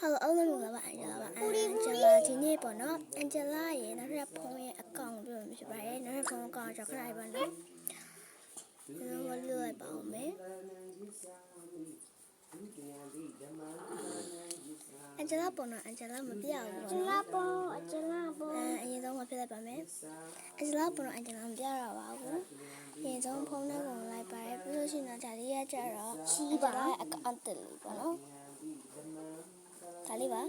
Hello, Angela ဒီနေ့ပေါ့နော် Angela ရဲ့နောက်ထပ်ဖုန်းရဲ့အကောင့်ပြောလို့ဖြစ်ပါတယ်။နောက်ထပ်ဖုန်းအကောင့်ကြောက်ခလိုက်ပါနော်။ဒီလိုလွှတ်လိုက်ပါဦးမယ်။ Angela ပေါ့နော် Angela မပြဘူးပေါ့နော်။ Angela အရင်ဆုံးမပြလိုက်ပါမယ်။ Angela ပေါ့နော် Angela မပြတော့ပါဘူး။အရင်ဆုံးဖုန်းထဲကိုလိုက်ပါတယ်ပြီးလို့ရှိရင်ဒါလေးရကြတော့ရှိပါအကောင့်တက်လို့ပေါ့နော်။ဒါလေးပါ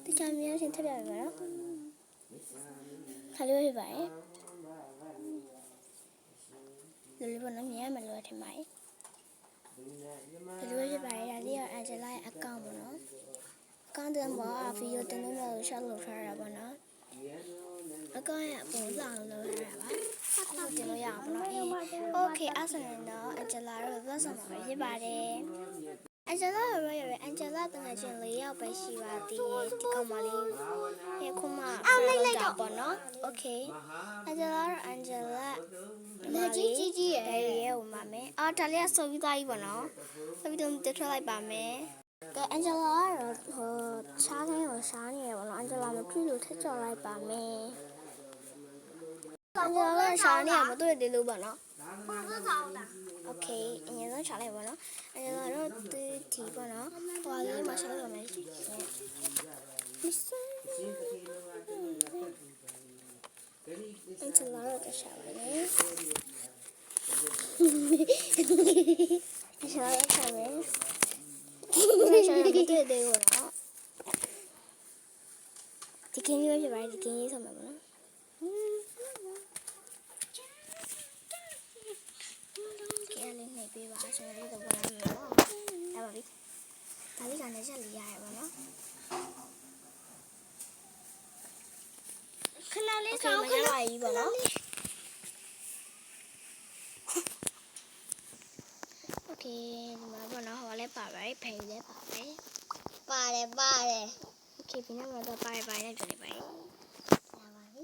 တခြားမျိုးရှင်ထပ်ပြပါတော့ခါလေးဖြစ်ပါတယ်လူလေးပေါ်တော့မြင်ရမလို့ထင်ပါတယ်လူလေးဖြစ်ပါတယ်ဒါလေးက Angela ရဲ့အကောင့်ပေါ့နော်အကောင့်တည်းမှာဗီဒီယိုတင်လို့မလို့ရှောက်လုပ်ထားတာပေါ့နော်အကောင့်ရဲ့အပေါ်လောင်လို့ထားတာပါအခုတင်လို့ရအောင်ပေါ့နော်โอเคအဲ့ဆိုရင်တော့ Angela တို့သက်ဆောင်မှာဖြစ်ပါတယ်Angela ရောAngela တကယ်ချင်း၄ယောက်ပဲရှိပါသေးတယ်ဒီကောင်မလေးရေခုမှလိုက်တာပေါ့နော် Okay Angela လက်ကြီးရဲ့ဟိုမှာမယ်အော်ဒါလေးကဆိုပြီးသားကြီးပေါ့နော်ဆိုပြီးတော့တက်ထွက်လိုက်ပါမယ်ကဲ Angela ကတော့ဟိုချားခိုင်းကိုရှားနေရပေါ့နော် Angela မတွေ့လို့ထက်ကြော်လိုက်ပါမယ် Angela ကရှားနေရမတွေ့သေးလို့ပေါ့နော်โอเคအရင်ဆုံးချလိုက်ပါတော့အဲဒါတော့ဒီပေါ့နော်ဟိုလေးမှာချလိုက်ပါမယ်အဲ့ဒါတော့ရှာပါမယ်အဲ့ဒါတော့ရှာမယ်ရှာမယ်တဲ့တဲ့ပေါ့နော်ဒီကင်းလေးပဲဖြစ်ပါတယ်ဒီကင်းလေးဆိုမှာပေါ့နော်ပေးပါအရှင်လေးတော့ဘာလဲနော်အဲ့ပါပြီဒါလေးကနေချက်လေးရရပါနော်ခဏလေးဆောင်ခဏပါကြီးပါနော်โอเคဒီမှာပေါ့နော်ဟောလဲပါပါတယ်ဖိလဲပါပါတယ်โอเคဒီနေ့တော့ပါတယ်နဲ့ကြည့်လိုက်ပါရပါပြီ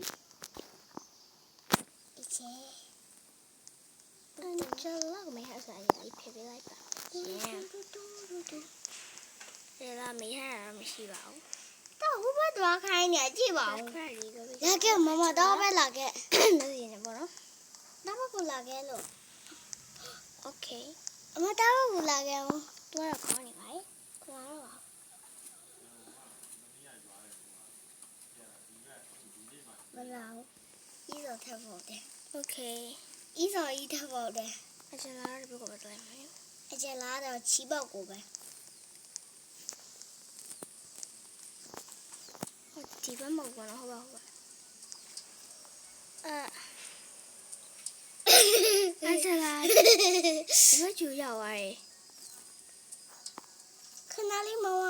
ဒီချေAngela ကမေးဟာစားရေးဖေးပေးလိုက်ပါရှင်ဒါမေးဟာမရှိပါဘူးတော့ဟိုဘက်သွားခိုင်းနေကြည့်ပါဦးလာခဲ့မမတော့ပဲလာခဲ့နေနေပေါ့နော်တော့ဘက်လာခဲ့လို့ Okay အမတော့ဘက်လာခဲ့အောင်တွားတော့ခေါင်းနေပါလေခေါင်းတော့မလာဘူးဤတော့ထပ်ဖို့တယ် Okayဤစော်ဤထပ်ဖို့တယ်အကျလာရဘကိုပဲတွဲမယ်အကျလာတော့ချီပေါက်ကိုပဲဒီဘက်မှာကတော့ဟုတ်ပါအကျလာဒီဘက်ကျူရောက်သွားတယ်ခဏလေးမဝ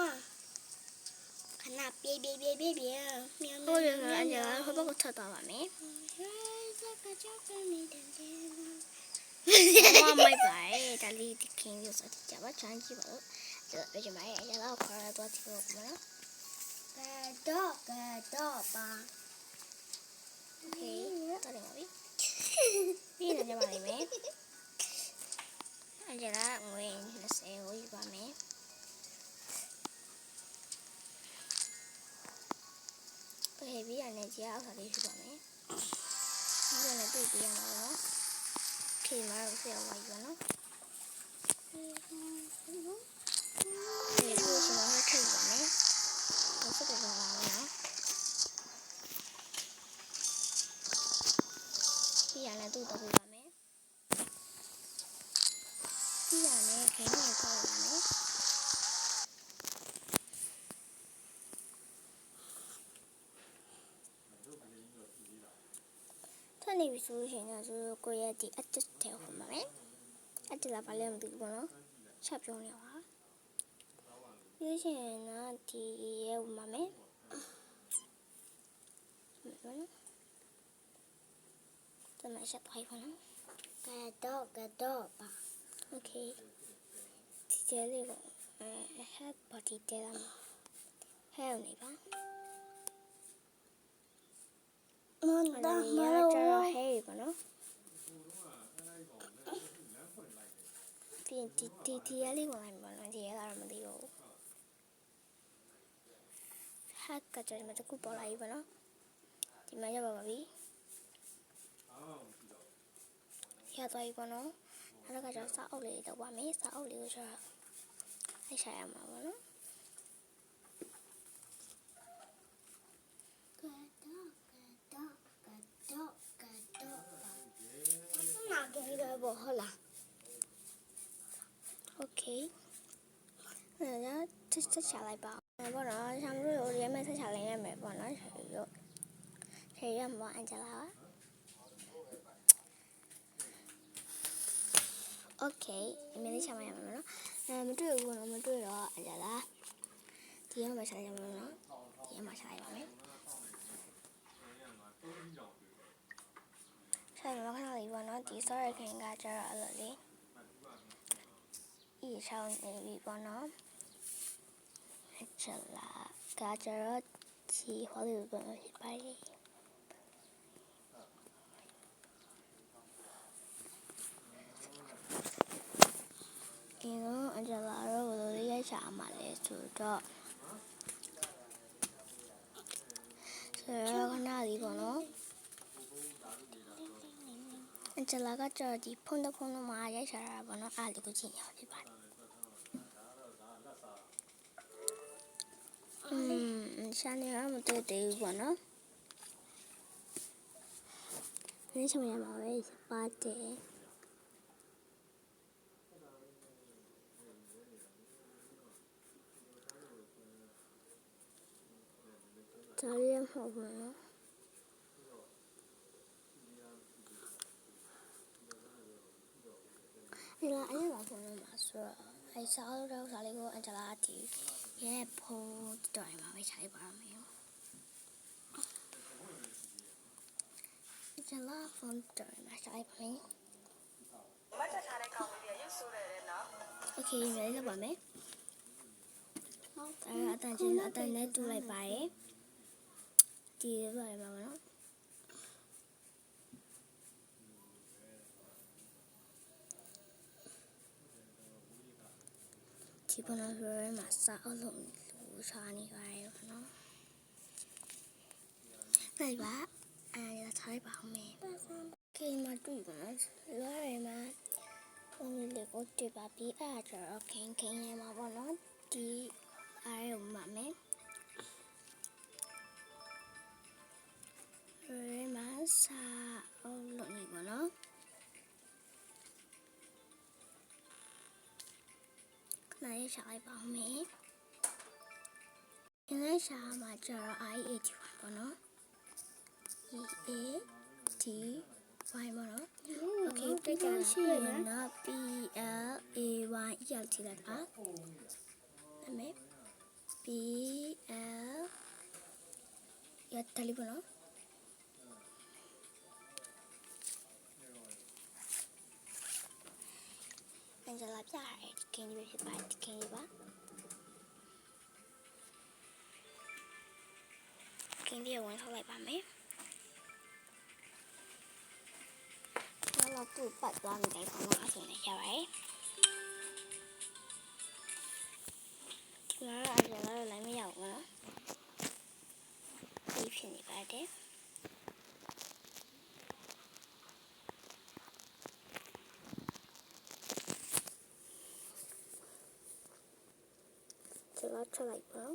ခဏပြေးဟိုရအကျလာဟိုဘက်ကိုထပ်သွားပါမယ်မိုက်ပါဒါလေးဒီကင်းလို့ဆိုကြပါချမ်းကြည့်ပါဦးကျွန်တော်ပြောချင်ပါတယ်အရာတော့ခေါ်ရတော့ကြည့်ဖို့မလားကတော့ပါโอเคတော်တယ်ပါပြီပြီးတော့ကြပါလိမ့်မယ်အကြလာငွေ20ကိုယူပါမယ်โอเคပြီးရနေကြအောင်ဆိုလေးယူပါမယ်ပြီးရနေတွေ့ပြရမှာနော်ခေမားကိုဆက်အောင်ယူပါနော်ဒီလိုဆိုတော့ထိပ်ပါမယ်ဆက်ကြပါဦးနော်ပြီးရနေတူတော့ပြပါမယ်ပြီးရနေခင်းနေခေါ်ပါမယ်နေပြီဆိုရင်တော့ကိုရဲ့ဒီ adjust ထဲကိုမှာမယ်အတလာပါလဲမသိဘူးပေါ့နော်ချက်ပြောနေပါပြီးရှင်တော့ဒီရဲ့ကိုမှာမယ်တမချက်ဖိုင်ပါနော်ကတော့ပါ Okay ဒီကျလေးကိုhead body တဲလာမှာဟဲ့နေပါဒါမှတော့ဟဲ့ပါနော်ပြီးဒီရလေးကိုလိုက်ပါနော်ဒီရကတော့မသိဘူး ကကြဒီမှာတစ်ခုပေါ်လာပြီပေါ့နော်ဒီမှာရောက်ပါပြီရသွားပြီပေါ့နော်နောက်ကကျစာအုပ်လေးတော့ပါမယ်စာအုပ်လေးကိုကျတော့လိုက်ရှာရမှာပေါ့နော်ဟုတ်လား Okay အဲ့ဒါချက်ချလိုက်ပါဘောနော်ဆမ်တို့ရဲမဲ့ချက်ချလိုက်ရမယ်ပေါ့နော်ခြေရမအန်ဂျလာ Okay အမေလေးချမရမှာနော်မတွေ့ဘူးနော်မတွေ့တော့အန်ဂျလာဒီရမှာချက်လိုက်ရမှာနော်ဒီရမှာချက်လိုက်ပါမယ်ဆက်မခဏလေးပေါ့နော်ဒီ sorry ခင်ကကျတော့အဲ့လိုလေးဤချောင်းနေပြီပေါ့နော်ချက်လာကကျတော့ဒီဟောလေးကိုပြန်ဖြစ်ပါလေဒီတော့အန်ဂျလာရောဘယ်လိုလေးရိုက်ချမှာလဲဆိုတော့ဆိုတော့ခဏလေးပေါ့နော်အန်ဂျလာကကျတော့ဒီဖုန်းတော့မှာရိုက်ချတာပေါ့နော်အားလေးကိုကြည့်ရဖြစ်ပါတယ်ရှာနေရမတွေ့သေးဘူးပေါ့နော်။ဒီချိန်မှာပဲပါတယ်။ဒါရမ်းဟုတ်ပါနော်။ဒီလားအဲ့ဒါဖုန်းလို့မှာဆိုတော့အဲ့စားလို့တော့စားလေးကိုအန်ဂျလာတီရဲ့ဖုန်းတော်မှာပဲခြိုက်ပါမယ်။ကျလာဖုန်းတော်မှာခြိုက်ပါမယ်။ Okay မယ်လောက်ပါမယ်အတန်ချင်းအတန်နဲ့တူလိုက်ပါတယ်ဒီလိုပါပါနော်ဒီပေါ်လာရဲမှာစာအုပ်လုံးလူချာနေပါတယ်ပေါ့နော်လိုက်ပါရထားလိုက်ပါဦးမယ်ကိမတွေ့ပါလွားရဲမှာဒီလေကိုတွေ့ပါပြီအဲ့ဒါကျတော့ခင်းရဲမှာပေါ့နော်ဒီအားရုံမှာမယ်ရဲမှာစာအုပ်လုံးနေပေါ့နော်နိုင်ရှာလိုက်ပါဦးမယ်ဒီနေ့ရှာမှာကျတော့ I81 ပေါ့နော် EATY ပေါ့နော် Okay ပြကြရှိရင်တော့ PLAY ရောက်ကြည့်လိုက်ပါအမေ PL ရတယ်လီပေါ့နော်အန်ဂျလာပြရတယ်ဒီကင်းလေးဖြစ်ပါတယ်ဒီကင်းလေးပါကင်းလေးဝင်ထုတ်လိုက်ပါမယ်တော့သူ့ပတ်သွားနေတယ်ပေါ့နော်အဆင်နဲ့ရပါတယ်ဒီမှာအန်ဂျလာလည်းမရောက်ဘူးနော်ဒီဖြစ်နေပါတယ်เราจะไล่เปล่า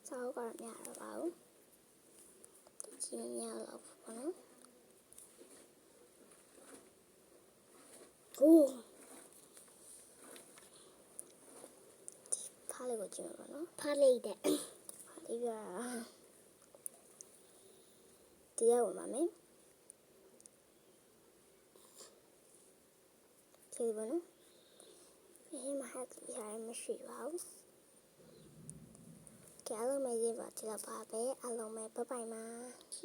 เช้าก่อนเนี่ยเราจีนเนี่ยเราเปล่าโอ้พาเลยก็จีนเปล่าเนาะพาเลยเด็กพาเลยก็เดี๋ยวมาไหมใช่ป่ะเนาะมาหักที่หายมาสีว้าวแกเอาลงมาเย็บว่าจะระบายไปเอาลงมาไปมาที่